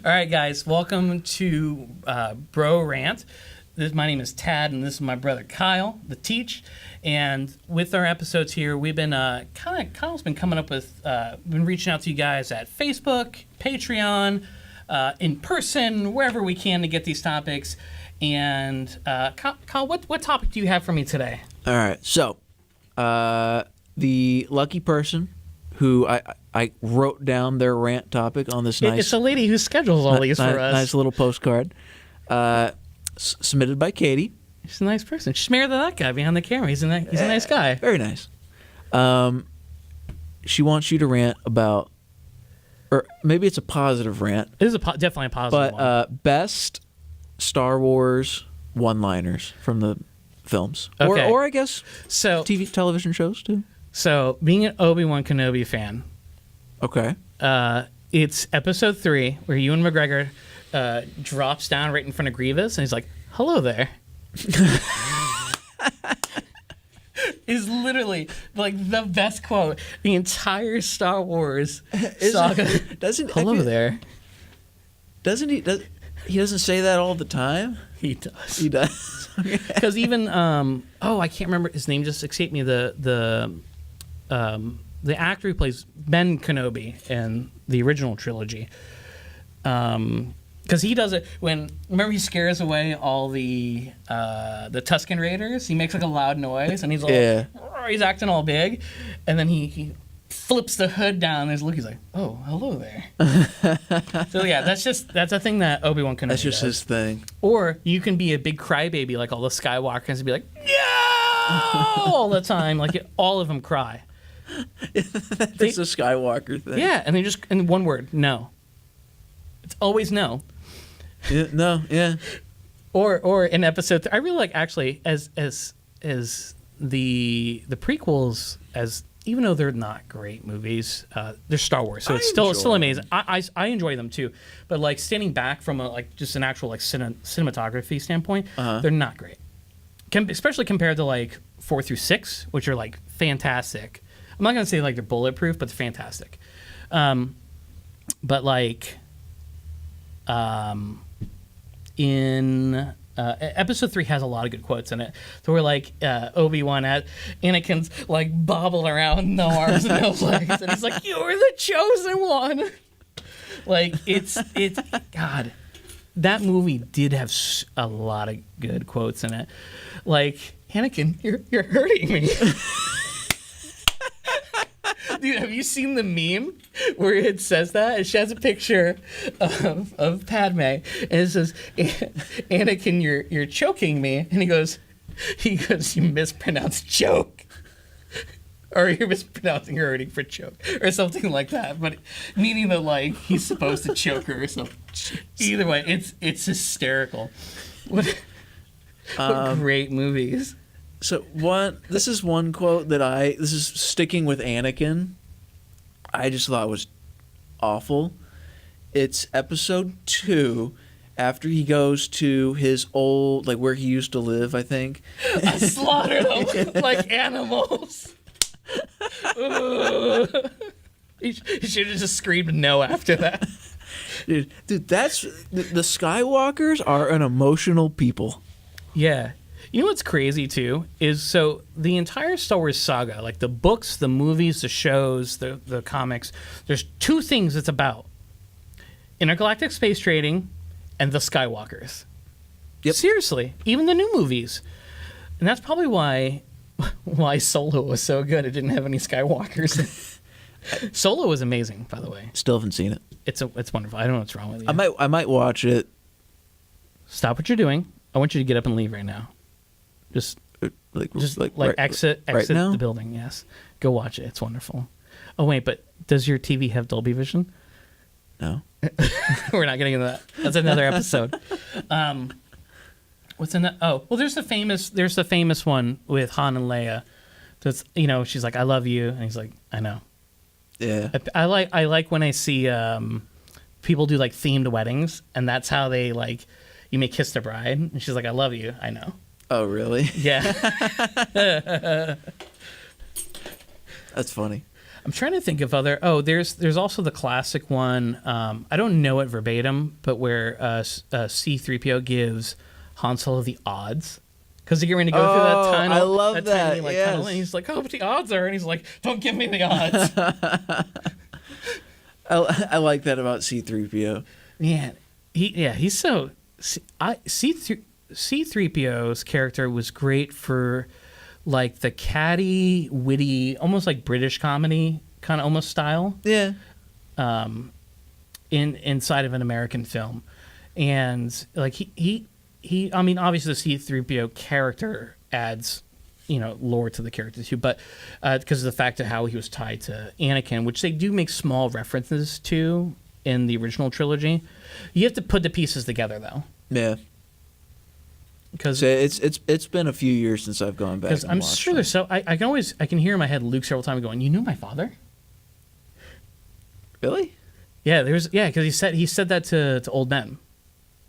All right, guys, welcome to Bro Rant. My name is Tad, and this is my brother Kyle, the Teach. And with our episodes here, we've been Kyle's been coming up with, been reaching out to you guys at Facebook, Patreon, in person, wherever we can to get these topics. And Kyle, what topic do you have for me today? All right, so the lucky person who I wrote down their rant topic on this nice... It's a lady who schedules all these for us. Nice little postcard. Submitted by Katie. She's a nice person. She's married to that guy behind the camera. He's a nice guy. Very nice. She wants you to rant about... Or maybe it's a positive rant. It is definitely a positive one. But best Star Wars one-liners from the films. Okay. Or I guess television shows, too. So, being an Obi-Wan Kenobi fan... Okay. It's episode 3 where Ewan McGregor drops down right in front of Grievous and he's like, "Hello there." Is literally like the best quote the entire Star Wars saga. Hello there. Doesn't he? He doesn't say that all the time. He does. He does. Because even I can't remember his name. Just escaped me. The actor who plays Ben Kenobi in the original trilogy, because he does it remember he scares away all the Tusken Raiders. He makes like a loud noise and he's he's acting all big, and then he flips the hood down. And he's like, "Oh, hello there." So yeah, that's a thing that Obi-Wan Kenobi That's just does. his thing. Or you can be a big crybaby like all the Skywalkers and be like, "No!" all the time, like all of them cry. That's a Skywalker thing. Yeah, and they just in one word, no. It's always no. Yeah, no, yeah. Or in episode 3, I really like actually as the prequels, as even though they're not great movies, they're Star Wars, so it's still amazing. I enjoy them too, but like standing back from just an actual like cinematography standpoint, they're not great. Especially compared to like 4 through 6, which are like fantastic. I'm not gonna say like they're bulletproof, but they're fantastic. But like, in episode 3 has a lot of good quotes in it. So we're like Obi-Wan at Anakin's like bobbling around, no arms and no legs, and he's like, "You're the chosen one." Like it's God, that movie did have a lot of good quotes in it. Like, "Anakin, you're hurting me." Dude, have you seen the meme where it says that? She has a picture of Padme, and it says, "Anakin, you're choking me," and he goes, "You mispronounced choke," or "You're mispronouncing hurting for choke," or something like that. But meaning that like he's supposed to choke her or something. Either way, it's hysterical. What great movies. So this is one quote this is sticking with Anakin. I just thought was awful. It's episode 2, after he goes to his old, like where he used to live, I think. I slaughter them like animals. He should have just screamed no after that. Dude, that's the Skywalkers are an emotional people. Yeah. You know what's crazy, too, is so the entire Star Wars saga, like the books, the movies, the shows, the comics, there's 2 things it's about. Intergalactic space trading and the Skywalkers. Yep. Seriously, even the new movies. And that's probably why Solo was so good. It didn't have any Skywalkers. Solo was amazing, by the way. Still haven't seen it. It's wonderful. I don't know what's wrong with you. I might watch it. Stop what you're doing. I want you to get up and leave right now. Just exit right now? the building. Yes, go watch it. It's wonderful. Oh wait, but does your TV have Dolby Vision? No. We're not getting into that. That's another episode. What's in that? Oh, well, there's the famous one with Han and Leia. That's she's like, "I love you," and he's like, "I know." Yeah. I like when I see people do like themed weddings, and that's how they like you may kiss the bride, and she's like, "I love you." I know. Oh, really? Yeah. That's funny. I'm trying to think of other. Oh, there's also the classic one. I don't know it verbatim, but where C-3PO gives Han Solo the odds. Because they're getting ready to go through that tunnel. I love that. Tiny, like, tunnel, and he's like, "Oh, but the odds are," and he's like, "Don't give me the odds." I like that about C-3PO. Man, he's so. C-3PO's character was great for, like, the catty, witty, almost like British comedy kind of almost style. Yeah. Inside of an American film, and like he I mean, obviously the C-3PO character adds, lore to the character too, but because of the fact of how he was tied to Anakin, which they do make small references to in the original trilogy. You have to put the pieces together though. Yeah. Because so it's been a few years since I've gone back. Because I'm sure there's I can hear in my head Luke several times going, "You knew my father?" Really? Yeah, because he said that to old men.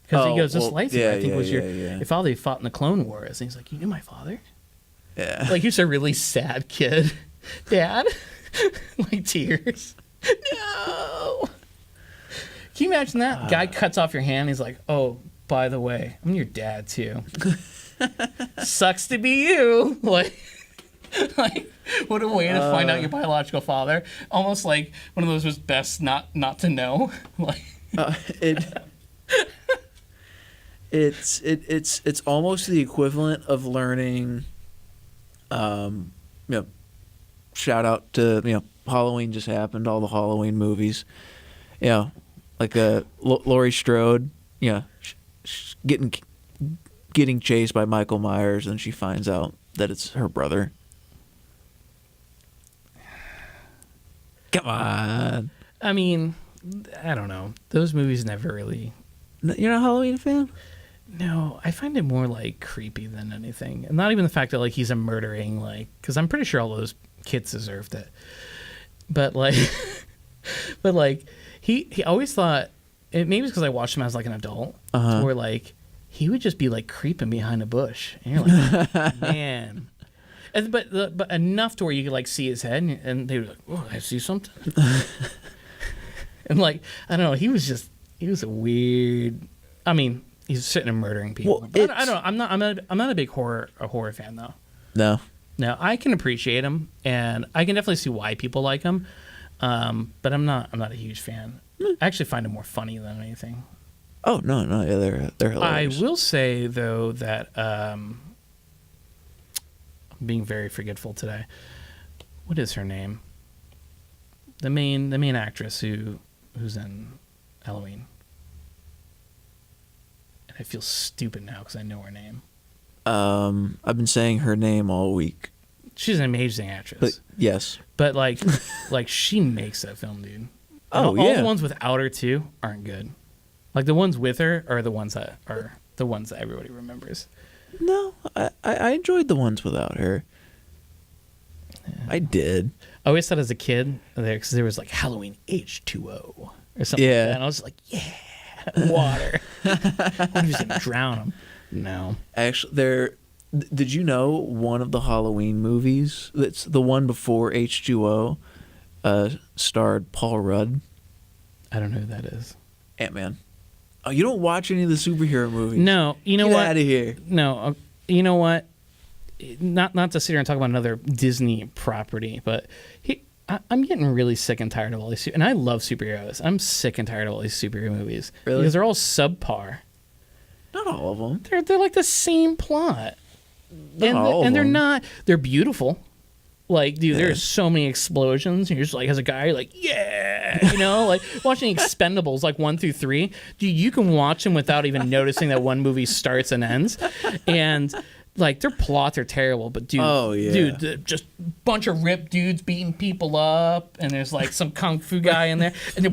Because he goes, "This lightsaber, I think, was your father. He fought in the Clone Wars." And he's like, "You knew my father?" Yeah. Like, he was a really sad kid. Dad? Like, tears. No. Can you imagine that? Guy cuts off your hand. He's like, "Oh, by the way, I'm your dad, too." Sucks to be you. Like, what a way to find out your biological father. Almost like one of those was best not to know. Like, It's almost the equivalent of learning, shout out to, Halloween just happened, all the Halloween movies. Like Laurie Strode, getting chased by Michael Myers, and she finds out that it's her brother. Come on. I mean, I don't know. Those movies never really... You're not a Halloween fan? No, I find it more like creepy than anything. And not even the fact that like he's a murdering, like, because I'm pretty sure all those kids deserved it. But like, he always thought, maybe it's because I watched him as like an adult, where like he would just be like creeping behind a bush, and you're like, man. But enough to where you could like see his head, and they were like, "Oh, I see something." And like, I don't know, he was a weird. I mean, he's sitting and murdering people. Well, I don't know. I'm not a big horror fan though. No. No, I can appreciate him, and I can definitely see why people like him. But I'm not a huge fan. I actually find him more funny than anything. Oh no, yeah, they're hilarious. I will say though that I'm being very forgetful today. What is her name? The main actress who's in Halloween. And I feel stupid now because I know her name. I've been saying her name all week. She's an amazing actress. But yes. But like she makes that film, dude. Oh, all the ones without her too aren't good. Like the ones with her are the ones that everybody remembers. No, I enjoyed the ones without her. Yeah. I did. I always thought as a kid because there was like Halloween H2O or something. Yeah, like that, and I was like, yeah, water. I'm just gonna drown them. No, actually, did you know one of the Halloween movies that's the one before H2O starred Paul Rudd? I don't know who that is. Ant-Man. Oh, you don't watch any of the superhero movies? No, you know what? Get out of here. No, you know what? Not to sit here and talk about another Disney property, but I'm getting really sick and tired of all these. And I love superheroes. I'm sick and tired of all these superhero movies. Really? Because they're all subpar. Not all of them. They're like the same plot. And they're not. They're beautiful. Like, dude, there's so many explosions. And you're just like, as a guy, you're like, yeah, like watching Expendables, like 1 through 3. Dude, you can watch them without even noticing that one movie starts and ends. And like their plots are terrible, but dude, just bunch of ripped dudes beating people up, and there's like some kung fu guy in there, and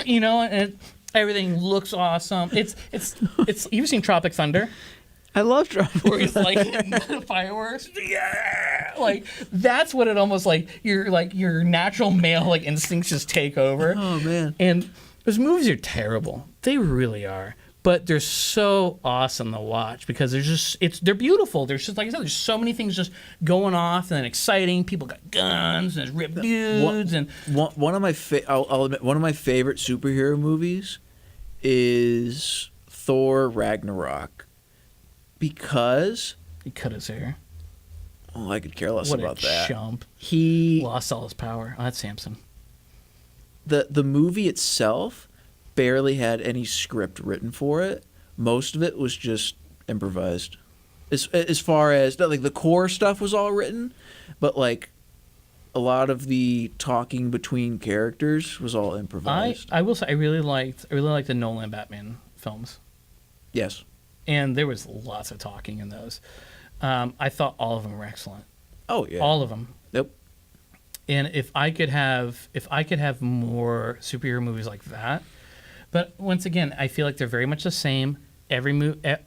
and everything looks awesome. It's you've seen Tropic Thunder? I love Tropic where he's like hitting the fireworks. Yeah, like that's what it almost like. Your natural male instincts just take over. Oh man! And those movies are terrible. They really are. but they're so awesome to watch because they're beautiful. There's just, like I said, there's so many things just going off and exciting. People got guns and there's ripped dudes and one of my I'll admit, one of my favorite superhero movies is Thor Ragnarok, because he cut his hair. Oh, I could care less What about a that. chump. He Lost all his power. Oh, that's Samson. The movie itself barely had any script written for it. Most of it was just improvised. As far as like the core stuff was all written, but like a lot of the talking between characters was all improvised. I will say I really liked the Nolan Batman films. Yes. And there was lots of talking in those. I thought all of them were excellent. Oh yeah. All of them. Yep. And if I could have more superhero movies like that, but once again, I feel like they're very much the same.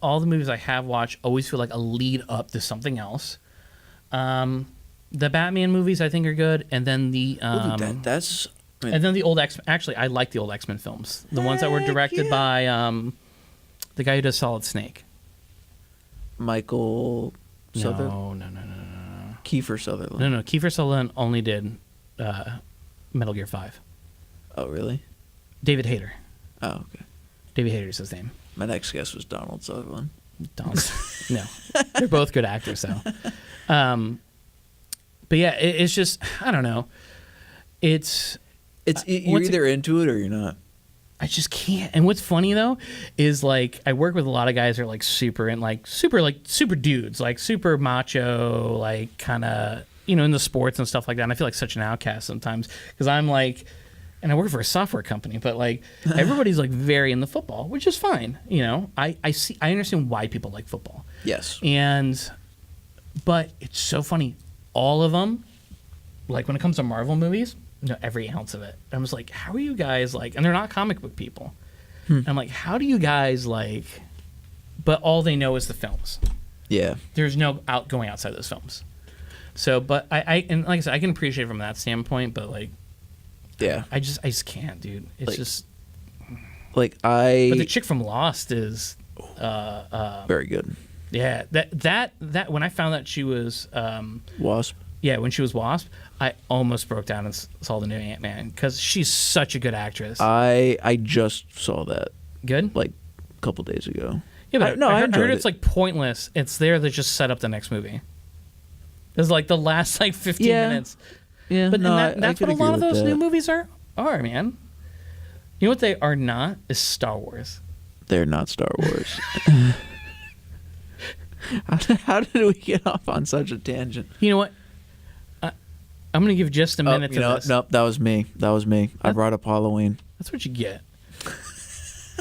All the movies I have watched always feel like a lead up to something else. The Batman movies I think are good, and then the and then the old X. Actually, I like the old X-Men films, the ones that were directed by the guy who does Solid Snake. Michael Sutherland. No. Kiefer Sutherland. No. Kiefer Sutherland only did Metal Gear 5. Oh really? David Hayter. Oh okay. David Hayter's his name. My next guess was Donald Sutherland. No, they're both good actors though. But yeah, it's just I don't know. You're either into it or you're not. I just can't. And what's funny though is like I work with a lot of guys that are like super dudes, like super macho, like kind of in the sports and stuff like that. And I feel like such an outcast sometimes because I'm like, and I work for a software company, but like everybody's like very in the football, which is fine. I understand why people like football. Yes. But it's so funny. All of them, like when it comes to Marvel movies, every ounce of it. I'm just like, how are you guys like? And they're not comic book people. I'm like, how do you guys like? But all they know is the films. Yeah. There's no going outside those films. So, but and like I said, I can appreciate it from that standpoint, but like, yeah, I just can't, dude. It's like, just like But the chick from Lost is very good. Yeah, that when I found that she was Wasp. Yeah, when she was Wasp, I almost broke down and saw the new Ant-Man because she's such a good actress. I just saw that. Good? Like a couple days ago. Yeah, but I heard it's it. like pointless. It's there to just set up the next movie. It's like the last like 15 minutes. Yeah, but no, that's I what a lot of those that. new movies are, man. You know what they are not? Is Star Wars. They're not Star Wars. How did we get off on such a tangent? You know what? I'm going to give just a minute to this. Nope, that was me. I brought up Halloween. That's what you get.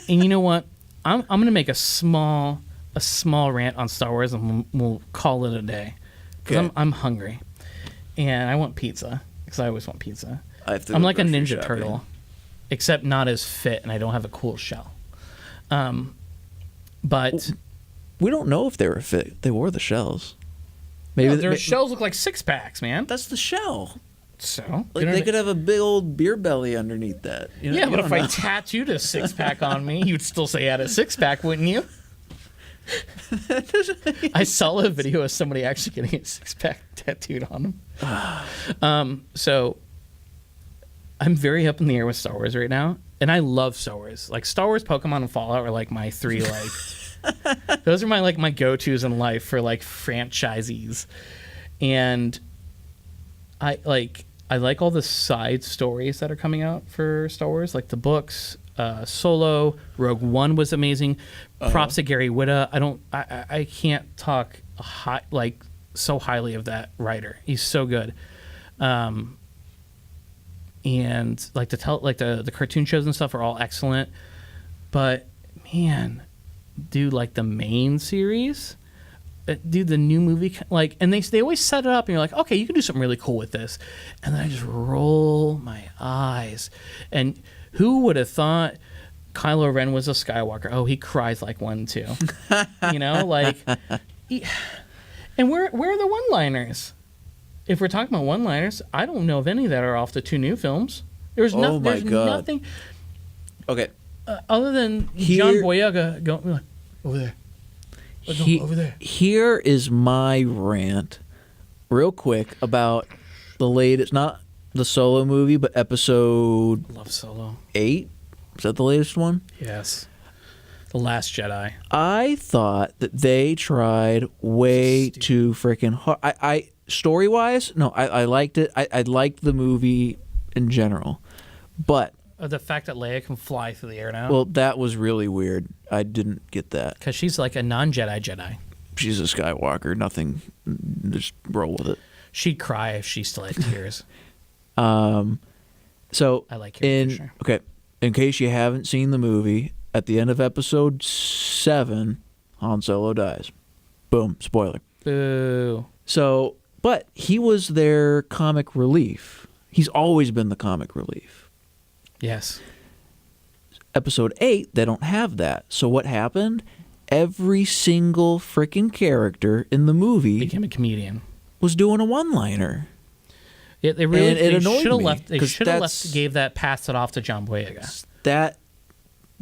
And you know what? I'm going to make a small rant on Star Wars, and we'll call it a day. Because I'm hungry, and I want pizza. Because I always want pizza. I'm like a Ninja Turtle, except not as fit, and I don't have a cool shell. But we don't know if they were fit. They wore the shells. Maybe their shells look like 6-packs, man. That's the shell. So like they could have a big old beer belly underneath that. Yeah, but if I tattooed a 6-pack on me, you'd still say I had a 6-pack, wouldn't you? I saw a video of somebody actually getting a 6-pack tattooed on them. So I'm very up in the air with Star Wars right now, and I love Star Wars. Like Star Wars, Pokemon, and Fallout are like my three like. Those are my go-tos in life for like franchisees, and I like all the side stories that are coming out for Star Wars, like the books. Solo, Rogue One was amazing. Props to Gary Whitta. I can't talk so highly of that writer. He's so good. And like the cartoon shows and stuff are all excellent. But man, dude, like the main series, dude, the new movie, like, and they always set it up, and you're like, okay, you can do something really cool with this, and then I just roll my eyes. And who would have thought Kylo Ren was a Skywalker? Oh, he cries like one too, like. And where are the one-liners? If we're talking about one-liners, I don't know of any that are off the two new films. There's God. nothing. Okay, Other than Here- John Boyega going like, over there. Over there. Here is my rant, real quick, about the latest, not the Solo movie, but episode Love Solo. 8. Is that the latest one? Yes. The Last Jedi. I thought that they tried way Stupid. too freaking hard. I story wise, no, I liked it. I liked the movie in general, but The fact that Leia can fly through the air now. well, that was really weird. I didn't get that. Because she's like a non-Jedi Jedi. She's a Skywalker. Nothing. Just roll with it. She'd cry if she still had tears. So I like Carrie in Fisher. okay, in case you haven't seen the movie, at the end of episode 7, Han Solo dies. Boom, spoiler. Boo. So, but he was their comic relief. He's always been the comic relief. Yes. Episode 8, they don't have that. So what happened? Every single freaking character in the movie Became a comedian. was doing a one-liner. Yeah, they really And it they annoyed should have me, left. They 'cause should have passed it off to John Boyega. That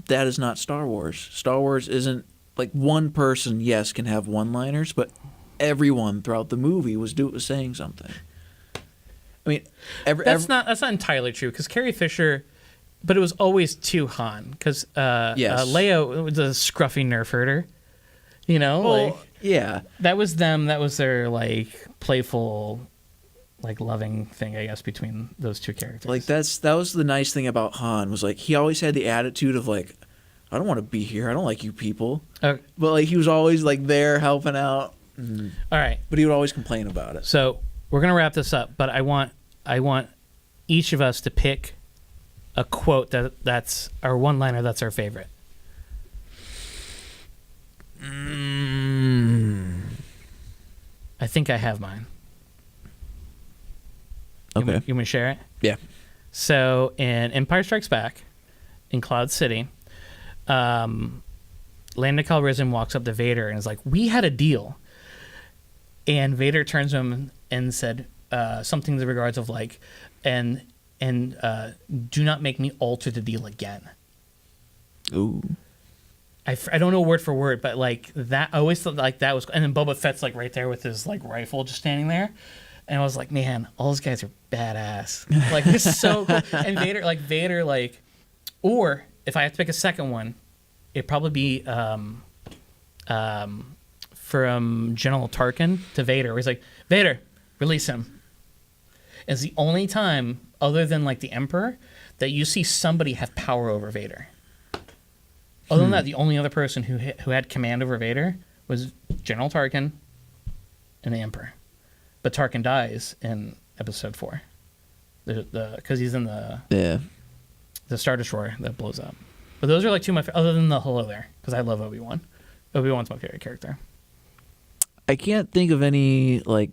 is not Star Wars. Star Wars isn't like one person. Yes, can have one-liners, but everyone throughout the movie was saying something. I mean, That's not entirely true because Carrie Fisher, but it was always to Han because Yes. Leia was a scruffy nerf herder. You know, like yeah. that was them. That was their like playful, like loving thing, I guess, between those two characters. Like that was the nice thing about Han was like he always had the attitude of like, I don't want to be here. I don't like you people. Okay. But like he was always like there helping out. All right. But he would always complain about it. So we're gonna wrap this up, but I want each of us to pick a quote that's our one-liner that's our favorite. I think I have mine. Okay. You want me to share it? Yeah. So in Empire Strikes Back, in Cloud City, Lando Calrissian walks up to Vader and is like, "We had a deal." And Vader turns to him and said something in the regards of like, and do not make me alter the deal again. Ooh. I don't know word for word, but like that, I always thought like that was, and then Boba Fett's like right there with his like rifle just standing there. And I was like, man, all those guys are badass. Like, it's so cool. And Vader, or if I have to pick a second one, it'd probably be from General Tarkin to Vader, where he's like, Vader, release him. It's the only time, other than like the Emperor, that you see somebody have power over Vader. Other than that, the only other person who had command over Vader was General Tarkin and the Emperor. But Tarkin dies in Episode 4, because he's in the Star Destroyer that blows up. But those are like two of my other than the hello there, because I love Obi-Wan. Obi-Wan's my favorite character. I can't think of any like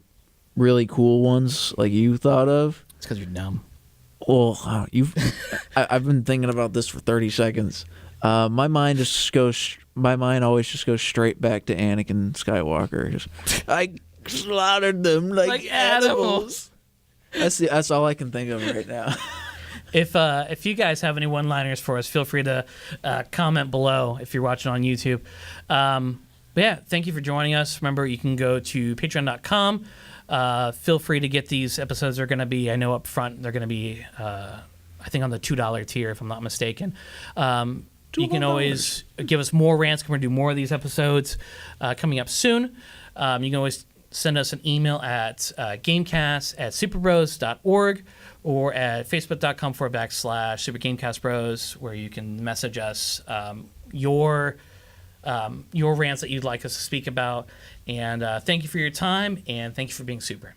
really cool ones like you thought of. It's because you're dumb. Well, I've been thinking about this for 30 seconds. My mind always just goes straight back to Anakin Skywalker. Just, I slaughtered them like animals. That's all I can think of right now. If you guys have any one-liners for us, feel free to comment below if you're watching on YouTube. But yeah, thank you for joining us. Remember, you can go to patreon.com. Feel free to get these episodes. They're going to be, I know up front, they're going to be, I think on the $2 tier, if I'm not mistaken. You can always give us more rants. We're going to do more of these episodes coming up soon. You can always send us an email at gamecast@superbros.org or at facebook.com/supergamecastbros, where you can message us your rants that you'd like us to speak about. And thank you for your time, and thank you for being super.